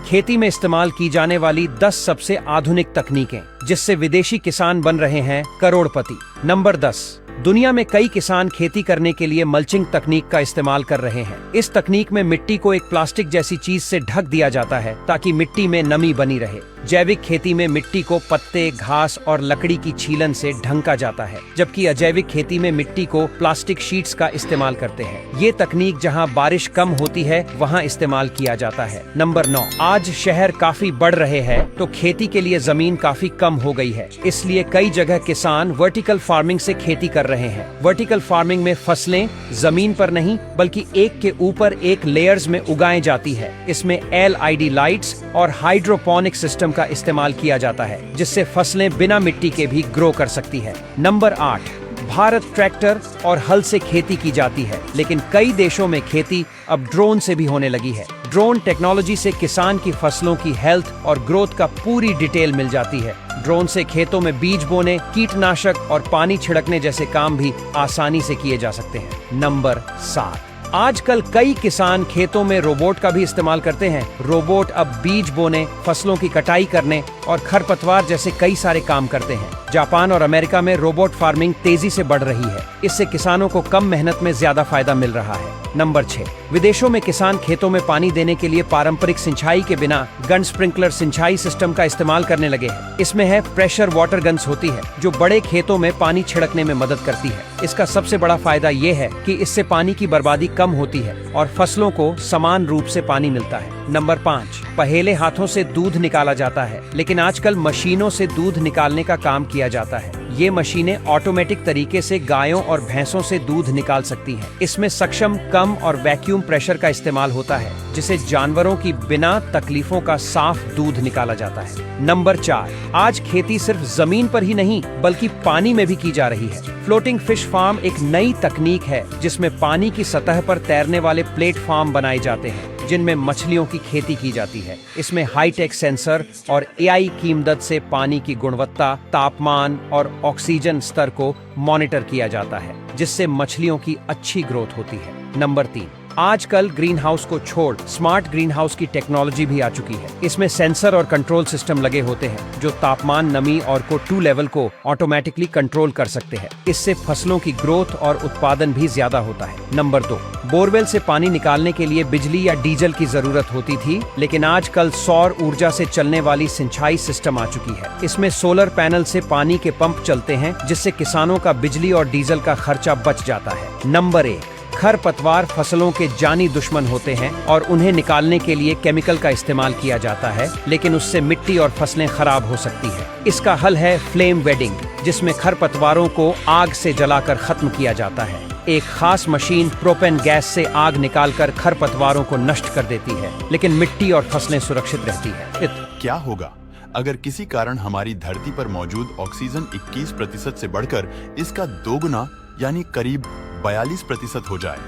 खेती में इस्तेमाल की जाने वाली 10 सबसे आधुनिक तकनीकें जिससे विदेशी किसान बन रहे हैं करोड़पति। नंबर 10। दुनिया में कई किसान खेती करने के लिए मल्चिंग तकनीक का इस्तेमाल कर रहे हैं। इस तकनीक में मिट्टी को एक प्लास्टिक जैसी चीज से ढक दिया जाता है ताकि मिट्टी में नमी बनी रहे। जैविक खेती में मिट्टी को पत्ते, घास और लकड़ी की छीलन से ढंका जाता है, जबकि अजैविक खेती में मिट्टी को प्लास्टिक शीट्स का इस्तेमाल करते हैं। ये तकनीक जहां बारिश कम होती है वहां इस्तेमाल किया जाता है। नंबर 9। आज शहर काफी बढ़ रहे हैं तो खेती के लिए जमीन काफी कम हो गई है, इसलिए कई जगह किसान वर्टिकल फार्मिंग से खेती कर रहे हैं। वर्टिकल फार्मिंग में फसलें जमीन पर नहीं बल्कि एक के ऊपर एक लेयर्स में उगाई जाती है। इसमें LED लाइट्स और हाइड्रोपोनिक सिस्टम का इस्तेमाल किया जाता है, जिससे फसलें बिना मिट्टी के भी ग्रो कर सकती है। नंबर 8। भारत ट्रैक्टर और हल से खेती की जाती है, लेकिन कई देशों में खेती अब ड्रोन से भी होने लगी है। ड्रोन टेक्नोलॉजी से किसान की फसलों की हेल्थ और ग्रोथ का पूरी डिटेल मिल जाती है। ड्रोन से खेतों में बीज बोने, कीटनाशक और पानी छिड़कने जैसे काम भी आसानी से किए जा सकते हैं। नंबर 7। आजकल कई किसान खेतों में रोबोट का भी इस्तेमाल करते हैं। रोबोट अब बीज बोने, फसलों की कटाई करने और खरपतवार जैसे कई सारे काम करते हैं। जापान और अमेरिका में रोबोट फार्मिंग तेजी से बढ़ रही है। इससे किसानों को कम मेहनत में ज्यादा फायदा मिल रहा है। नंबर 6। विदेशों में किसान खेतों में पानी देने के लिए पारंपरिक सिंचाई के बिना गन स्प्रिंकलर सिंचाई सिस्टम का इस्तेमाल करने लगे हैं। इसमें है प्रेशर वाटर गन्स होती है जो बड़े खेतों में पानी छिड़कने में मदद करती है। इसका सबसे बड़ा फायदा ये है कि इससे पानी की बर्बादी कम होती है और फसलों को समान रूप से पानी मिलता है। नंबर 5। पहले हाथों से दूध निकाला जाता है, लेकिन आजकल मशीनों से दूध निकालने का काम किया जाता है। ये मशीनें ऑटोमेटिक तरीके से गायों और भैंसों से दूध निकाल सकती हैं। इसमें सक्षम, कम और वैक्यूम प्रेशर का इस्तेमाल होता है, जिससे जानवरों की बिना तकलीफों का साफ दूध निकाला जाता है। नंबर 4। आज खेती सिर्फ जमीन पर ही नहीं बल्कि पानी में भी की जा रही है। फ्लोटिंग फिश फार्म एक नई तकनीक है जिसमें पानी की सतह पर तैरने वाले प्लेटफॉर्म बनाए जाते हैं जिनमें मछलियों की खेती की जाती है। इसमें हाईटेक सेंसर और AI की मदद से पानी की गुणवत्ता, तापमान और ऑक्सीजन स्तर को मॉनिटर किया जाता है, जिससे मछलियों की अच्छी ग्रोथ होती है। नंबर 3। आजकल ग्रीन हाउस को छोड़ स्मार्ट ग्रीन हाउस की टेक्नोलॉजी भी आ चुकी है। इसमें सेंसर और कंट्रोल सिस्टम लगे होते हैं जो तापमान, नमी और CO2 लेवल को ऑटोमेटिकली कंट्रोल कर सकते हैं। इससे फसलों की ग्रोथ और उत्पादन भी ज्यादा होता है। नंबर 2। बोरवेल से पानी निकालने के लिए बिजली या डीजल की जरूरत होती थी, लेकिन आजकल सौर ऊर्जा से चलने वाली सिंचाई सिस्टम आ चुकी है। इसमें सोलर पैनल से पानी के पंप चलते हैं, जिससे किसानों का बिजली और डीजल का खर्चा बच जाता है। नंबर 1। खरपतवार फसलों के जानी दुश्मन होते हैं और उन्हें निकालने के लिए केमिकल का इस्तेमाल किया जाता है, लेकिन उससे मिट्टी और फसलें खराब हो सकती है। इसका हल है फ्लेम वेडिंग, जिसमें खरपतवारों को आग से जलाकर खत्म किया जाता है। एक खास मशीन प्रोपेन गैस से आग निकालकर खरपतवारों को नष्ट कर देती है, लेकिन मिट्टी और फसलें सुरक्षित रहती है। क्या होगा अगर किसी कारण हमारी धरती पर मौजूद ऑक्सीजन 21% से बढ़कर इसका 2 गुना यानी करीब 42% हो जाए?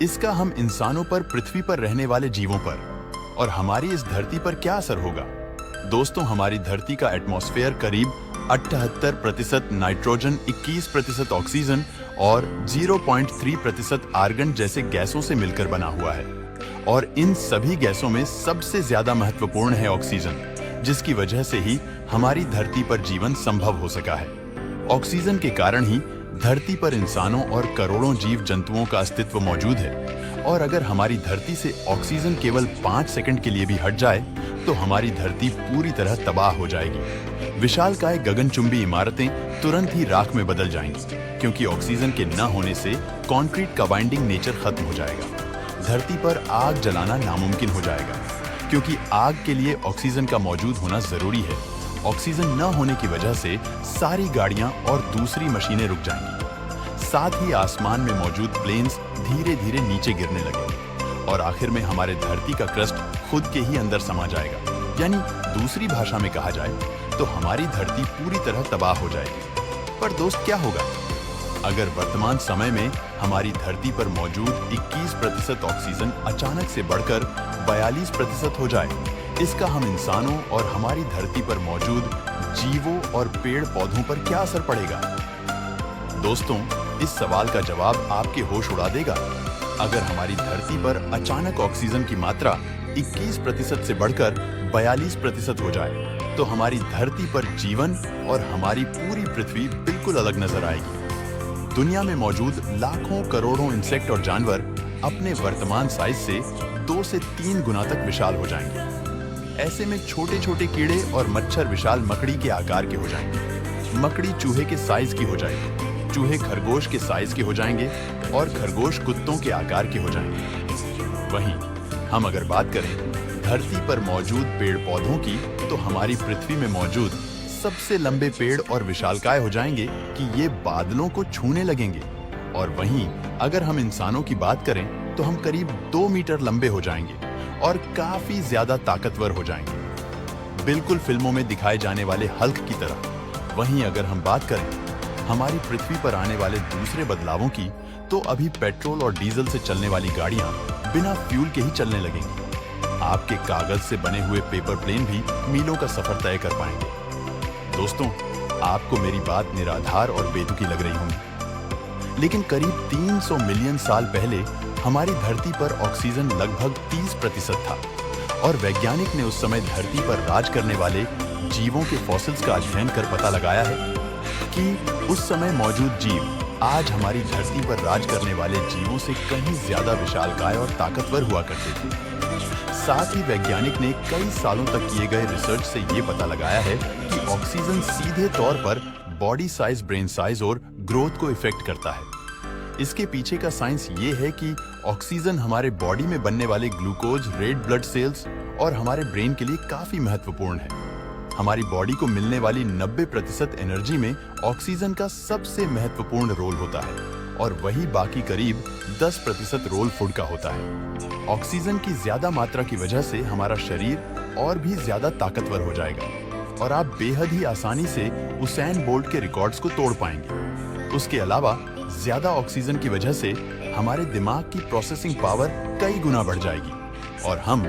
इसका हम इंसानों पर, पृथ्वी पर रहने वाले जीवों पर और हमारी इस धरती पर क्या असर होगा? दोस्तों, हमारी धरती का एटमॉस्फेयर करीब 78% नाइट्रोजन, 21% ऑक्सीजन और 0.3% आर्गन जैसे गैसों से मिलकर बना हुआ है। और इन सभी गैसों में सबसे ज्यादा महत्वपूर्ण है ऑक्सीजन, जिसकी वजह से ही हमारी धरती पर जीवन संभव हो सका है। ऑक्सीजन के कारण ही धरती पर इंसानों और करोड़ों जीव जंतुओं का अस्तित्व मौजूद है। और अगर हमारी धरती से ऑक्सीजन केवल 5 सेकंड के लिए भी हट जाए तो हमारी धरती पूरी तरह तबाह हो जाएगी। विशालकाय गगनचुंबी इमारतें तुरंत ही राख में बदल जाएंगी, क्योंकि ऑक्सीजन के न होने से कंक्रीट का बाइंडिंग नेचर खत्म हो जाएगा। धरती पर आग जलाना नामुमकिन हो जाएगा, क्योंकि आग के लिए ऑक्सीजन का मौजूद होना जरूरी है। ऑक्सीजन न होने की वजह से सारी गाड़ियां और दूसरी मशीनें रुक जाएंगी। साथ ही आसमान में मौजूद प्लेन्स धीरे धीरे नीचे गिरने लगेंगे और आखिर में हमारे धरती का क्रस्ट खुद के ही अंदर समा जाएगा। यानी दूसरी भाषा में कहा जाए तो हमारी धरती पूरी तरह तबाह हो जाएगी। पर दोस्त, क्या होगा अगर वर्तमान समय में हमारी धरती पर मौजूद 21% ऑक्सीजन अचानक से बढ़कर 42% हो जाए? इसका हम इंसानों और हमारी धरती पर मौजूद जीवों और पेड़ पौधों पर क्या असर पड़ेगा? दोस्तों, इस सवाल का जवाब आपके होश उड़ा देगा। अगर हमारी धरती पर अचानक ऑक्सीजन की मात्रा 21% से बढ़कर 42% हो जाए तो हमारी धरती पर जीवन और हमारी पूरी पृथ्वी बिल्कुल अलग नजर आएगी। दुनिया में मौजूद लाखों करोड़ों इंसेक्ट और जानवर अपने वर्तमान साइज से 2 से 3 गुना तक विशाल हो जाएंगे। ऐसे में छोटे छोटे कीड़े और मच्छर विशाल मकड़ी के आकार के हो जाएंगे। मकड़ी चूहे के साइज की हो जाएगी, चूहे खरगोश के साइज के हो जाएंगे और खरगोश कुत्तों के आकार के हो जाएंगे। वहीं हम अगर बात करें धरती पर मौजूद पेड़ पौधों की, तो हमारी पृथ्वी में मौजूद सबसे लंबे पेड़ और विशालकाय हो जाएंगे कि ये बादलों को छूने लगेंगे। और वहीं अगर हम इंसानों की बात करें तो हम करीब 2 मीटर लंबे हो जाएंगे और काफी ज्यादा ताकतवर हो जाएंगे, बिल्कुल फिल्मों में दिखाए जाने वाले हल्क की तरह। वहीं अगर हम बात करें हमारी पृथ्वी पर आने वाले दूसरे बदलावों की, तो अभी पेट्रोल और डीजल से चलने वाली गाड़ियां बिना फ्यूल के ही चलने लगेंगी। आपके कागज से बने हुए पेपर प्लेन भी मीलों का सफर तय कर पाएंगे। दोस्तों, आपको मेरी बात निराधार और बेतुकी लग रही होगी, लेकिन करीब 300 मिलियन साल पहले हमारी धरती पर ऑक्सीजन लगभग 30% था और वैज्ञानिक ने उस समय धरती पर राज करने वाले जीवों के फॉसिल्स का अध्ययन कर पता लगाया है कि उस समय मौजूद जीव आज हमारी धरती पर राज करने वाले जीवों से कहीं ज्यादा विशालकाय और ताकतवर हुआ करते थे। साथ ही वैज्ञानिक ने कई सालों तक किए गए रिसर्च से ये पता लगाया है कि ऑक्सीजन सीधे तौर पर बॉडी साइज, ब्रेन साइज और ग्रोथ को इफेक्ट करता है। इसके पीछे का साइंस ये है कि ऑक्सीजन हमारे बॉडी में बनने वाले ग्लूकोज, रेड ब्लड सेल्स और हमारे ब्रेन के लिए काफी महत्वपूर्ण है। हमारी बॉडी को मिलने वाली 90% एनर्जी में ऑक्सीजन का सबसे महत्वपूर्ण रोल होता है और वही बाकी करीब 10% रोल फूड का होता है। ऑक्सीजन की ज्यादा मात्रा की वजह से हमारा शरीर और भी ज्यादा ताकतवर हो जाएगा और आप बेहद ही आसानी से उसैन बोल्ट के रिकॉर्ड्स को तोड़ पाएंगे। उसके अलावा ज्यादा ऑक्सीजन की वजह से हमारे दिमाग की प्रोसेसिंग पावर कई गुना बढ़ जाएगी और हम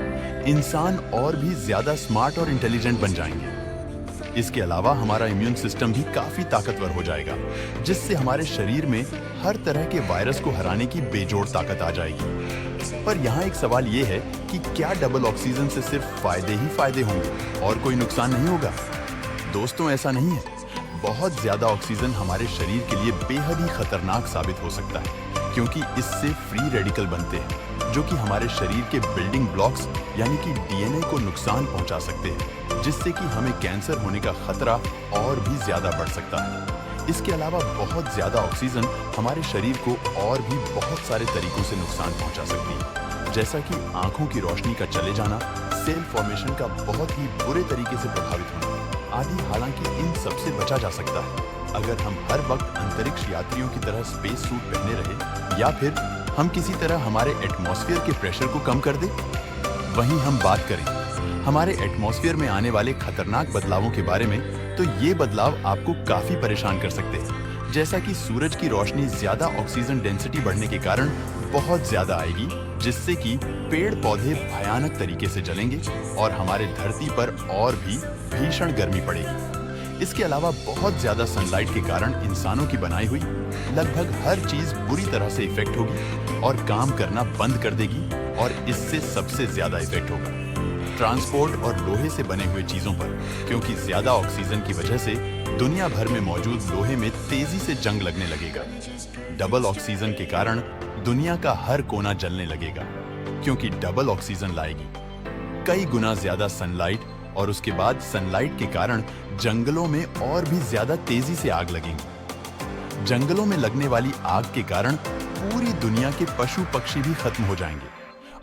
इंसान और भी ज्यादा स्मार्ट और इंटेलिजेंट बन जाएंगे। इसके अलावा हमारा इम्यून सिस्टम भी काफी ताकतवर हो जाएगा, जिससे हमारे शरीर में हर तरह के वायरस को हराने की बेजोड़ ताकत आ जाएगी। पर यहाँ एक सवाल ये है कि क्या डबल ऑक्सीजन से सिर्फ फायदे ही फायदे होंगे और कोई नुकसान नहीं होगा? दोस्तों, ऐसा नहीं है। बहुत ज्यादा ऑक्सीजन हमारे शरीर के लिए बेहद ही खतरनाक साबित हो सकता है, क्योंकि इससे फ्री रेडिकल बनते हैं जो कि हमारे शरीर के बिल्डिंग ब्लॉक्स यानी कि डीएनए को नुकसान पहुंचा सकते हैं, जिससे कि हमें कैंसर होने का खतरा और भी ज्यादा बढ़ सकता है। इसके अलावा बहुत ज्यादा ऑक्सीजन हमारे शरीर को और भी बहुत सारे तरीकों से नुकसान पहुंचा सकती है, जैसा कि आंखों की रोशनी का चले जाना, सेल फॉर्मेशन का बहुत ही बुरे तरीके से प्रभावित होना आदि। हालांकि इन सब से बचा जा सकता है अगर हम हर वक्त अंतरिक्ष यात्रियों की तरह स्पेस सूट पहने रहे या फिर हम किसी तरह हमारे एटमॉस्फेयर के प्रेशर को कम कर दें। वहीं हम बात करें हमारे एटमॉस्फेयर में आने वाले खतरनाक बदलावों के बारे में, तो ये बदलाव आपको काफी परेशान कर सकते हैं, जैसा कि सूरज की रोशनी ज्यादा ऑक्सीजन डेंसिटी बढ़ने के कारण बहुत ज्यादा आएगी, जिससे कि पेड़ पौधे भयानक तरीके से जलेंगे और हमारे धरती पर और भी भीषण गर्मी पड़ेगी। इसके अलावा बहुत ज्यादा सनलाइट के कारण इंसानों की बनाई हुई लगभग हर चीज बुरी तरह से इफेक्ट होगी और काम करना बंद कर देगी और इससे सबसे ज्यादा इफेक्ट होगा ट्रांसपोर्ट और लोहे से बने हुए चीजों पर, क्योंकि ज्यादा ऑक्सीजन की वजह से दुनिया भर में मौजूद लोहे में तेजी से जंग लगने लगेगा। डबल ऑक्सीजन के कारण दुनिया का हर कोना जलने लगेगा, क्योंकि डबल ऑक्सीजन लाएगी कई गुना ज्यादा सनलाइट और उसके बाद सनलाइट के कारण जंगलों में और भी ज्यादा तेजी से आग लगेंगी। जंगलों में लगने वाली आग के कारण पूरी दुनिया के पशु पक्षी भी खत्म हो जाएंगे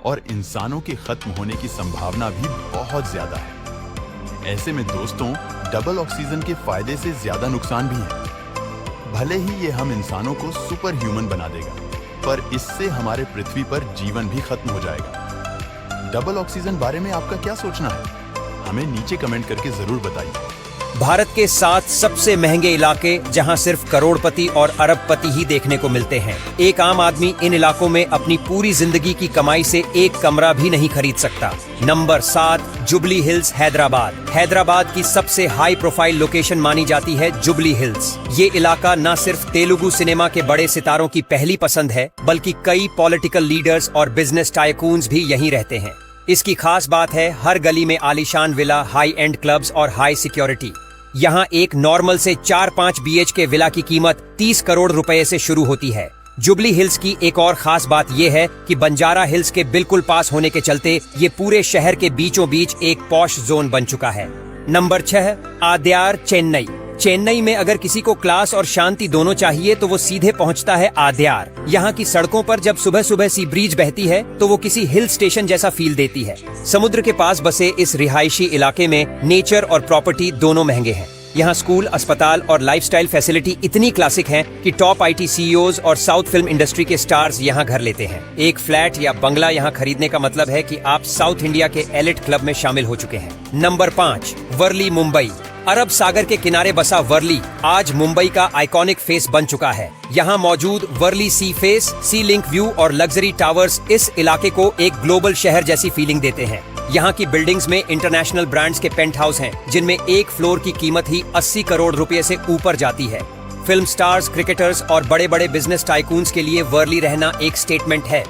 और इंसानों के खत्म होने की संभावना भी बहुत ज्यादा है। ऐसे में दोस्तों, डबल ऑक्सीजन के फायदे से ज्यादा नुकसान भी है। भले ही ये हम इंसानों को सुपर ह्यूमन बना देगा, पर इससे हमारे पृथ्वी पर जीवन भी खत्म हो जाएगा। डबल ऑक्सीजन बारे में आपका क्या सोचना है? हमें नीचे कमेंट करके जरूर बताइए। भारत के 7 सबसे महंगे इलाके जहां सिर्फ करोड़पति और अरबपति ही देखने को मिलते हैं। एक आम आदमी इन इलाकों में अपनी पूरी जिंदगी की कमाई से एक कमरा भी नहीं खरीद सकता। Number 7, jubilee hills, Hyderabad. Hyderabad की सबसे हाई प्रोफाइल लोकेशन मानी जाती है जुबली हिल्स। ये इलाका न सिर्फ तेलुगु सिनेमा के बड़े सितारों की पहली पसंद है, बल्कि कई पॉलिटिकल लीडर्स और बिजनेस टाइकून्स भी यहीं रहते हैं। इसकी खास बात है हर गली में आलीशान विला, हाई एंड क्लब्स और हाई सिक्योरिटी। यहाँ एक नॉर्मल से 4-5 BHK विला की कीमत 30 करोड़ रुपए से शुरू होती है। जुबली हिल्स की एक और खास बात यह है कि बंजारा हिल्स के बिल्कुल पास होने के चलते ये पूरे शहर के बीचों बीच एक पॉश जोन बन चुका है। नंबर 6, आद्यार, चेन्नई। चेन्नई में अगर किसी को क्लास और शांति दोनों चाहिए तो वो सीधे पहुंचता है आद्यार। यहाँ की सड़कों पर जब सुबह सुबह सी ब्रीज बहती है तो वो किसी हिल स्टेशन जैसा फील देती है। समुद्र के पास बसे इस रिहायशी इलाके में नेचर और प्रॉपर्टी दोनों महंगे हैं। यहाँ स्कूल, अस्पताल और लाइफस्टाइल फैसिलिटी इतनी क्लासिक हैं कि टॉप IT CEOs और साउथ फिल्म इंडस्ट्री के स्टार्स यहाँ घर लेते हैं। एक फ्लैट या बंगला यहाँ खरीदने का मतलब है कि आप साउथ इंडिया के एलिट क्लब में शामिल हो चुके हैं। नंबर 5, वर्ली, मुंबई। अरब सागर के किनारे बसा वर्ली आज मुंबई का आइकॉनिक फेस बन चुका है। यहाँ मौजूद वर्ली सी फेस, सी लिंक व्यू और लग्जरी टावर्स इस इलाके को एक ग्लोबल शहर जैसी फीलिंग देते हैं। यहाँ की बिल्डिंग्स में इंटरनेशनल ब्रांड्स के पेंट हाउस हैं, जिनमें एक फ्लोर की कीमत ही 80 करोड़ रुपए से ऊपर जाती है। फिल्म स्टार्स, क्रिकेटर्स और बड़े बड़े बिजनेस टाइकून्स के लिए वर्ली रहना एक स्टेटमेंट है।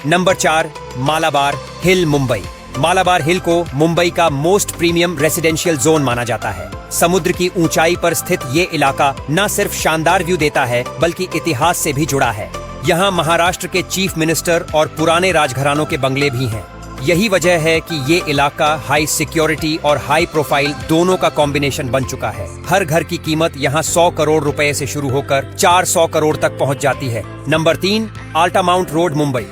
नंबर 4, मालाबार हिल, मुंबई। मालाबार हिल को मुंबई का मोस्ट प्रीमियम रेसिडेंशियल जोन माना जाता है। समुद्र की ऊंचाई पर स्थित ये इलाका न सिर्फ शानदार व्यू देता है बल्कि इतिहास से भी जुड़ा है। यहाँ महाराष्ट्र के चीफ मिनिस्टर और पुराने राजघरानों के बंगले भी हैं। यही वजह है कि ये इलाका हाई सिक्योरिटी और हाई प्रोफाइल दोनों का कॉम्बिनेशन बन चुका है। हर घर की कीमत यहाँ 100 करोड़ रुपए से शुरू होकर 400 करोड़ तक पहुँच जाती है। Number 3, Altamount road, Mumbai.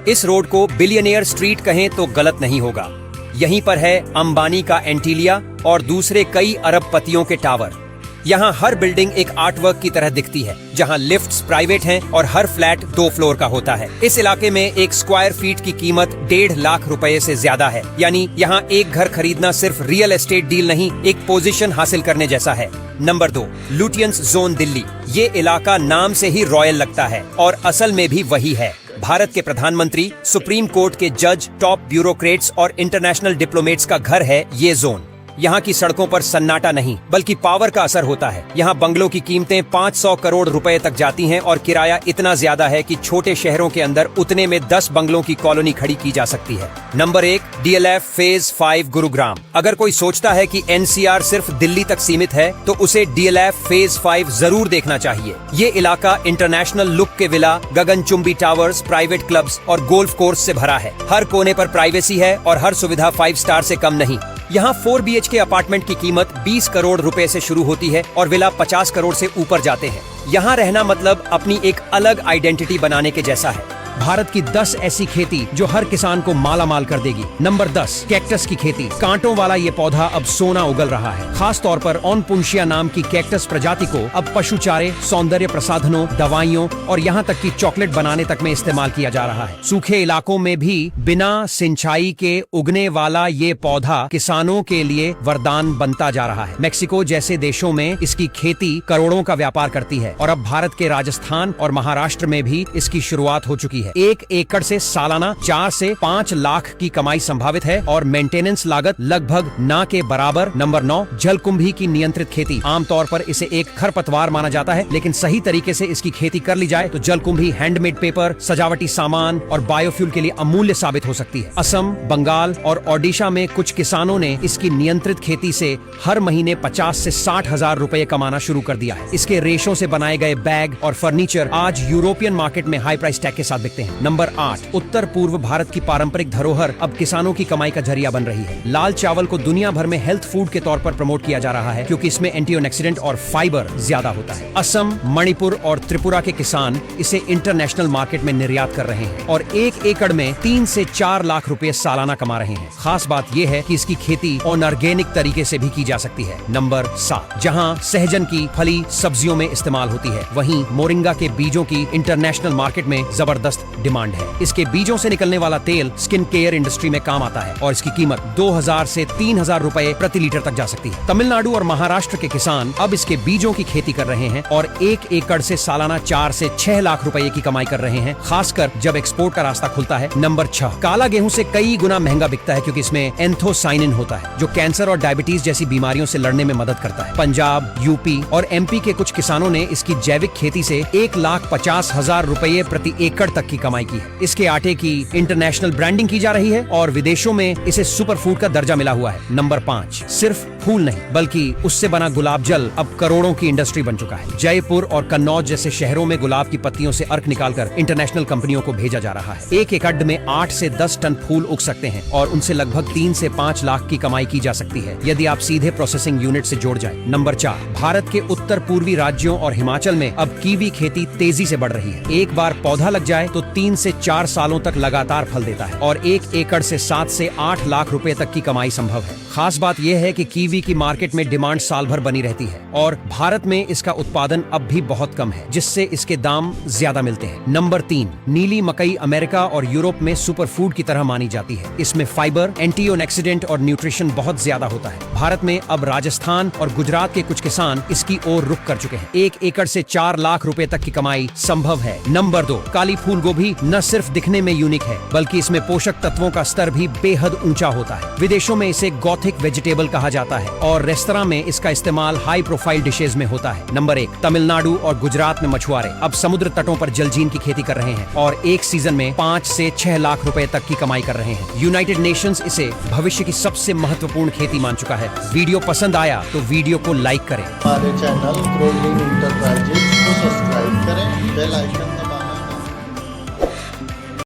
इस रोड को बिलियनियर स्ट्रीट कहें तो गलत नहीं होगा। यहीं पर है अंबानी का एंटीलिया और दूसरे कई अरबपतियों के टावर। यहाँ हर बिल्डिंग एक आर्टवर्क की तरह दिखती है, जहाँ लिफ्ट्स प्राइवेट हैं और हर फ्लैट 2 फ्लोर का होता है। इस इलाके में एक स्क्वायर फीट की कीमत 1.5 लाख रुपए से ज्यादा है। यानी यहाँ एक घर खरीदना सिर्फ रियल एस्टेट डील नहीं, एक पोजीशन हासिल करने जैसा है। Number 2, Lutyens zone, Delhi. ये इलाका नाम से ही रॉयल लगता है और असल में भी वही है। भारत के प्रधानमंत्री, सुप्रीम कोर्ट के जज, टॉप ब्यूरोक्रेट्स और इंटरनेशनल डिप्लोमेट्स का घर है ये जोन। यहाँ की सड़कों पर सन्नाटा नहीं बल्कि पावर का असर होता है। यहाँ बंगलों की कीमतें 500 करोड़ रुपए तक जाती हैं और किराया इतना ज्यादा है कि छोटे शहरों के अंदर उतने में 10 बंगलों की कॉलोनी खड़ी की जा सकती है। Number 1, DLF phase 5, Gurugram. अगर कोई सोचता है कि NCR सिर्फ दिल्ली तक सीमित है तो उसे DLF फेज 5 जरूर देखना चाहिए। ये इलाका इंटरनेशनल लुक के विला, गगनचुंबी टावर्स, प्राइवेट क्लब्स और गोल्फ कोर्स से भरा है। हर कोने पर प्राइवेसी है और हर सुविधा 5 स्टार से कम नहीं। यहाँ 4 BHK अपार्टमेंट की कीमत 20 करोड़ रुपए से शुरू होती है और विला 50 करोड़ से ऊपर जाते हैं। यहाँ रहना मतलब अपनी एक अलग आइडेंटिटी बनाने के जैसा है। भारत की 10 ऐसी खेती जो हर किसान को माला माल कर देगी। नंबर 10, कैक्टस की खेती। कांटों वाला ये पौधा अब सोना उगल रहा है। खास तौर पर ऑनपुंशिया नाम की कैक्टस प्रजाति को अब पशु चारे, सौंदर्य प्रसाधनों, दवाइयों और यहाँ तक कि चॉकलेट बनाने तक में इस्तेमाल किया जा रहा है। सूखे इलाकों में भी बिना सिंचाई के उगने वाला ये पौधा किसानों के लिए वरदान बनता जा रहा है। मेक्सिको जैसे देशों में इसकी खेती करोड़ों का व्यापार करती है और अब भारत के राजस्थान और महाराष्ट्र में भी इसकी शुरुआत हो चुकी है। 1 एकड़ से सालाना 4 से 5 लाख की कमाई संभावित है और मेंटेनेंस लागत लगभग ना के बराबर। नंबर 9, जलकुंभी की नियंत्रित खेती। आमतौर पर इसे एक खरपतवार माना जाता है, लेकिन सही तरीके से इसकी खेती कर ली जाए तो जलकुंभी हैंडमेड पेपर, सजावटी सामान और बायोफ्यूल के लिए अमूल्य साबित हो सकती है। असम, बंगाल और ओडिशा में कुछ किसानों ने इसकी नियंत्रित खेती से हर महीने 50 से 60 हजार रुपए कमाना शुरू कर दिया है। इसके रेशों से बनाए गए बैग और फर्नीचर आज यूरोपियन मार्केट में हाई प्राइस टैग के साथ बिकते हैं। नंबर 8, उत्तर पूर्व भारत की पारंपरिक धरोहर अब किसानों की कमाई का जरिया बन रही है। लाल चावल को दुनिया भर में हेल्थ फूड के तौर पर प्रमोट किया जा रहा है क्योंकि इसमें एंटीऑक्सीडेंट और फाइबर ज्यादा होता है। असम, मणिपुर और त्रिपुरा के किसान इसे इंटरनेशनल मार्केट में निर्यात कर रहे हैं और 1 एकड़ में 3 से 4 लाख रुपए सालाना कमा रहे हैं। खास बात यह है कि इसकी खेती ऑर्गेनिक तरीके से भी की जा सकती है। नंबर 7, जहां सहजन की फली सब्जियों में इस्तेमाल होती है, वहीं मोरिंगा के बीजों की इंटरनेशनल मार्केट में जबरदस्त डिमांड है। इसके बीजों से निकलने वाला तेल स्किन केयर इंडस्ट्री में काम आता है और इसकी कीमत 2000 से 3000 रुपए प्रति लीटर तक जा सकती है। तमिलनाडु और महाराष्ट्र के किसान अब इसके बीजों की खेती कर रहे हैं और 1 एकड़ से सालाना 4 से 6 लाख रुपए की कमाई कर रहे हैं, खासकर जब एक्सपोर्ट का रास्ता खुलता है। नंबर 6, काला गेहूं से कई गुना महंगा बिकता है क्योंकि इसमें एंथोसाइनिन होता है जो कैंसर और डायबिटीज जैसी बीमारियों से लड़ने में मदद करता है। पंजाब, यूपी और MP के कुछ किसानों ने इसकी जैविक खेती से 1,50,000 रुपए प्रति एकड़ तक की कमाई की है। इसके आटे की इंटरनेशनल ब्रांडिंग की जा रही है और विदेशों में इसे सुपर फूड का दर्जा मिला हुआ है। नंबर 5, सिर्फ फूल नहीं बल्कि उससे बना गुलाब जल अब करोड़ों की इंडस्ट्री बन चुका है। जयपुर और कन्नौज जैसे शहरों में गुलाब की पत्तियों से अर्क निकालकर इंटरनेशनल कंपनियों को भेजा जा रहा है। एक एकड़ में 8 से 10 टन फूल उग सकते हैं और उनसे लगभग 3 से 5 लाख की कमाई की जा सकती है यदि आप सीधे प्रोसेसिंग यूनिट से जोड़ जाए। नंबर 4, भारत के उत्तर पूर्वी राज्यों और हिमाचल में अब कीवी खेती तेजी से बढ़ रही है। एक बार पौधा लग जाए तो 3 से 4 सालों तक लगातार फल देता है और 1 एकड़ से 7 से 8 लाख रुपए तक की कमाई संभव है। खास बात यह है कि कीवी की मार्केट में डिमांड साल भर बनी रहती है और भारत में इसका उत्पादन अब भी बहुत कम है, जिससे इसके दाम ज्यादा मिलते हैं। नंबर 3, नीली मकई अमेरिका और यूरोप में सुपर फूड की तरह मानी जाती है। इसमें फाइबर, एंटीऑक्सीडेंट और न्यूट्रिशन बहुत ज्यादा होता है। भारत में अब राजस्थान और गुजरात के कुछ किसान इसकी ओर रुख कर चुके हैं। 1 एकड़ से 4 लाख रुपए तक की कमाई संभव है। नंबर 2, काली फूल गोभी न सिर्फ दिखने में यूनिक है बल्कि इसमें पोषक तत्वों का स्तर भी बेहद ऊंचा होता है। विदेशों में इसे गॉथिक वेजिटेबल कहा जाता है और रेस्तरां में इसका इस्तेमाल हाई प्रोफाइल डिशेज में होता है। नंबर 1, तमिलनाडु और गुजरात में मछुआरे अब समुद्र तटों पर जलजीन की खेती कर रहे हैं और एक सीजन में 5 से 6 लाख रुपए तक की कमाई कर रहे हैं। यूनाइटेड नेशंस इसे भविष्य की सबसे महत्वपूर्ण खेती मान चुका है। वीडियो पसंद आया तो वीडियो को लाइक करें। हमारे चैनल ग्रोलिंग इंटरप्राइजेज को सब्सक्राइब करें, बेल आइकन